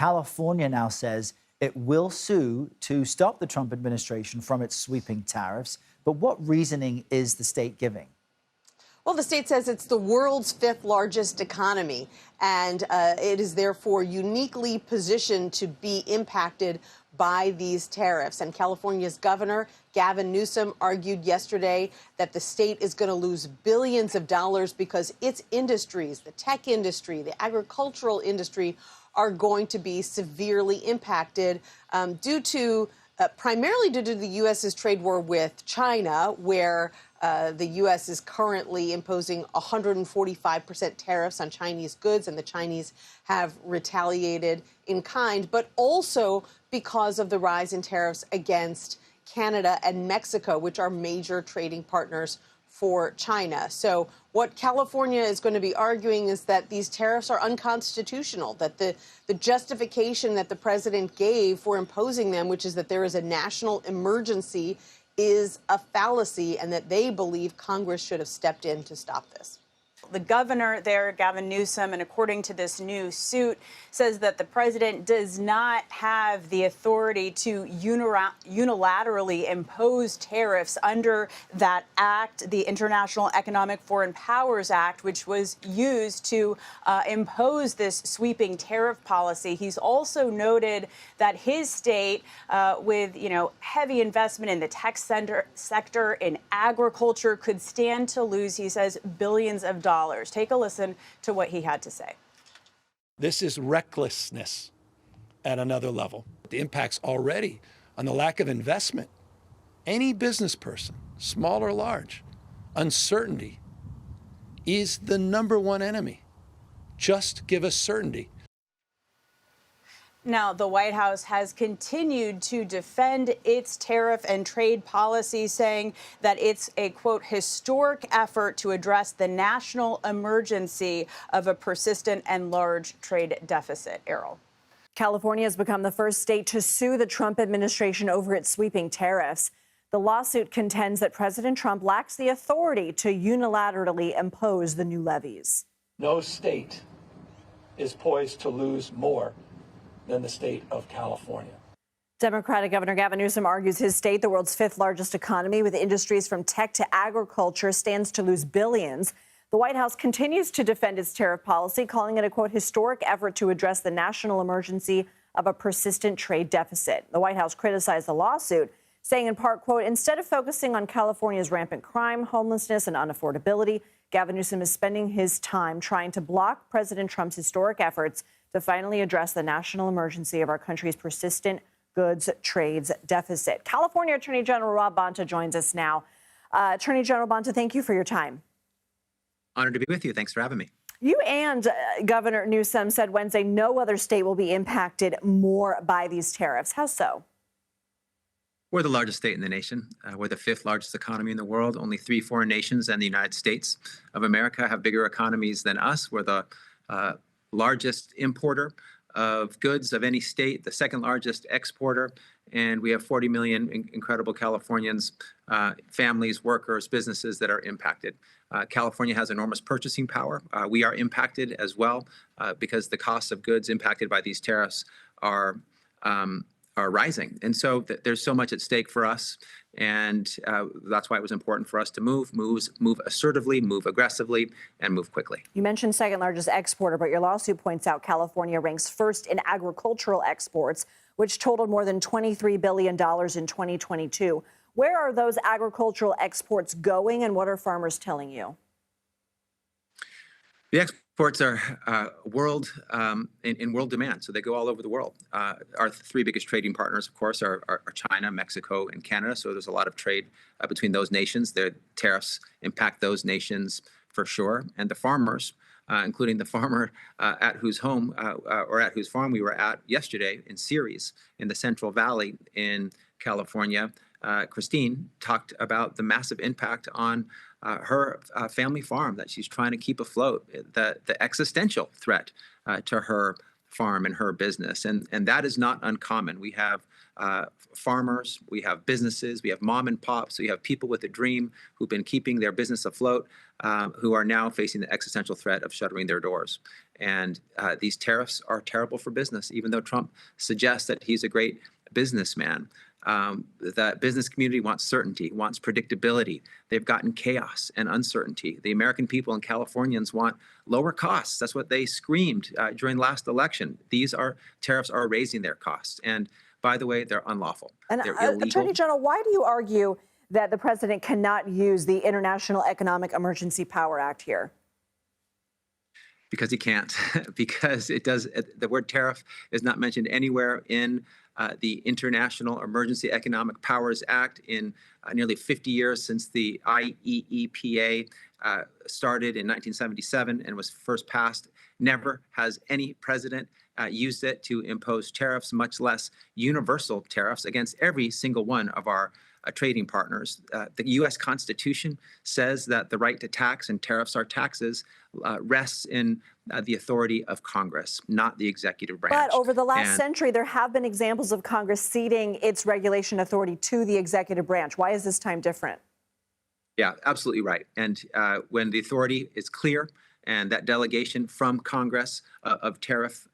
California now says it will sue to stop the Trump administration from its sweeping tariffs. But what reasoning is the state giving? Well, the state says it's the world's fifth largest economy, and it is therefore uniquely positioned to be impacted by these tariffs. And California's governor, Gavin Newsom, argued yesterday that the state is going to lose billions of dollars because its industries, the tech industry, the agricultural industry, are going to be severely impacted primarily due to the U.S.'s trade war with China, where the U.S. is currently imposing 145% tariffs on Chinese goods, and the Chinese have retaliated in kind, but also because of the rise in tariffs against Canada and Mexico, which are major trading partners for China. So what California is going to be arguing is that these tariffs are unconstitutional, that the justification that the president gave for imposing them, which is that there is a national emergency, is a fallacy, and that they believe Congress should have stepped in to stop this. The governor there, Gavin Newsom, and according to this new suit, says that the president does not have the authority to unilaterally impose tariffs under that act, the International Economic Foreign Powers Act, which was used to impose this sweeping tariff policy. He's also noted that his state, with heavy investment in the tech sector, in agriculture, could stand to lose, he says, billions of dollars. Take a listen to what he had to say. This is recklessness at another level. The impacts already on the lack of investment. Any business person, small or large, uncertainty is the #1 enemy. Just give us certainty. Now, the White House has continued to defend its tariff and trade policy, saying that it's a, quote, historic effort to address the national emergency of a persistent and large trade deficit. Errol. California has become the first state to sue the Trump administration over its sweeping tariffs. The lawsuit contends that President Trump lacks the authority to unilaterally impose the new levies. No state is poised to lose more than the state of California. Democratic Governor Gavin Newsom argues his state, the world's fifth largest economy with industries from tech to agriculture, stands to lose billions. The White House continues to defend its tariff policy, calling it a, quote, historic effort to address the national emergency of a persistent trade deficit. The White House criticized the lawsuit, saying in part, quote, instead of focusing on California's rampant crime, homelessness, and unaffordability, Gavin Newsom is spending his time trying to block President Trump's historic efforts to finally address the national emergency of our country's persistent goods trades deficit. California Attorney General Rob Bonta joins us now. Attorney General Bonta, thank you for your time. Honored to be with you. Thanks for having me. You and Governor Newsom said Wednesday no other state will be impacted more by these tariffs. How so? We're the largest state in the nation. We're the fifth largest economy in the world. Only 3 foreign nations and the United States of America have bigger economies than us. We're the largest importer of goods of any state, the second largest exporter, and we have 40 million incredible Californians, families, workers, businesses that are impacted. California has enormous purchasing power. We are impacted as well because the costs of goods impacted by these tariffs are rising. And so there's so much at stake for us. And that's why it was important for us to move assertively, move aggressively, and move quickly. You mentioned second largest exporter, but your lawsuit points out California ranks first in agricultural exports, which totaled more than $23 billion in 2022. Where are those agricultural exports going, and what are farmers telling you? The exports are in world demand, so they go all over the world. Our 3 biggest trading partners, of course, are China, Mexico, and Canada. So there's a lot of trade between those nations. The tariffs impact those nations for sure. And the farmers, including the farmer at whose home or at whose farm we were at yesterday in Ceres, in the Central Valley in California, Christine talked about the massive impact on her family farm that she's trying to keep afloat, the existential threat to her farm and her business. And that is not uncommon. We have farmers, we have businesses, we have mom and pops, we have people with a dream who've been keeping their business afloat, who are now facing the existential threat of shuttering their doors. And these tariffs are terrible for business, even though Trump suggests that he's a great businessman. The business community wants certainty, wants predictability. They've gotten chaos and uncertainty. The American people and Californians want lower costs. That's what they screamed during last election. Tariffs are raising their costs. And by the way, they're unlawful. And they're illegal. Attorney General, why do you argue that the president cannot use the International Economic Emergency Power Act here? Because he can't, because the word tariff is not mentioned anywhere in the International Emergency Economic Powers Act. In nearly 50 years since the IEEPA started in 1977 and was first passed, never has any president used it to impose tariffs, much less universal tariffs against every single one of our trading partners. The U.S. Constitution says that the right to tax, and tariffs are taxes, rests in the authority of Congress, not the executive branch. But over the last century, there have been examples of Congress ceding its regulation authority to the executive branch. Why is this time different? Yeah, absolutely right. And when the authority is clear and that delegation from Congress of tariff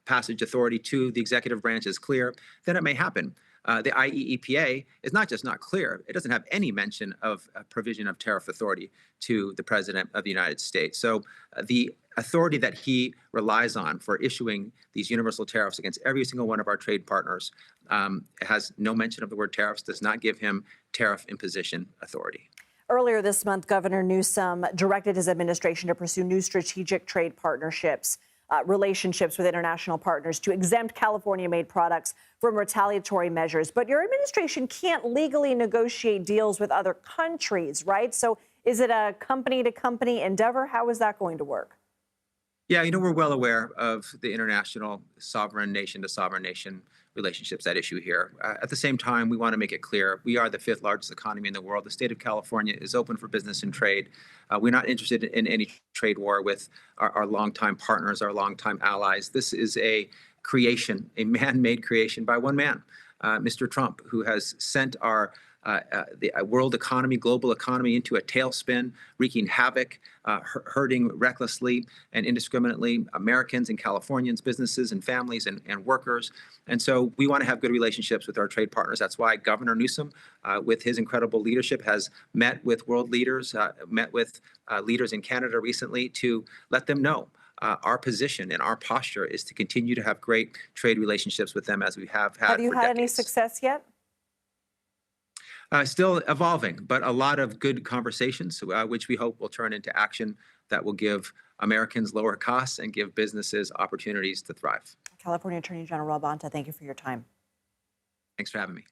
passage authority to the executive branch is clear, then it may happen. The IEEPA is not just not clear, it doesn't have any mention of a provision of tariff authority to the President of the United States. So the authority that he relies on for issuing these universal tariffs against every single one of our trade partners has no mention of the word tariffs, does not give him tariff imposition authority. Earlier this month, Governor Newsom directed his administration to pursue new strategic trade partnerships, relationships with international partners to exempt California-made products from retaliatory measures. But your administration can't legally negotiate deals with other countries, right? So is it a company-to-company endeavor? How is that going to work? Yeah, we're well aware of the international sovereign nation-to-sovereign nation relationships at issue here. At the same time, we want to make it clear we are the 5th largest economy in the world. The state of California is open for business and trade. We're not interested in any trade war with our longtime partners, our longtime allies. This is a creation, a man-made creation by one man, Mr. Trump, who has sent the world economy, global economy into a tailspin, wreaking havoc, hurting recklessly and indiscriminately Americans and Californians, businesses and families and workers. And so we want to have good relationships with our trade partners. That's why Governor Newsom, with his incredible leadership, has met with world leaders, met with leaders in Canada recently to let them know our position and our posture is to continue to have great trade relationships with them as we have had. Have you for had decades. any success yet? Still evolving, but a lot of good conversations, which we hope will turn into action that will give Americans lower costs and give businesses opportunities to thrive. California Attorney General Rob Bonta, thank you for your time. Thanks for having me.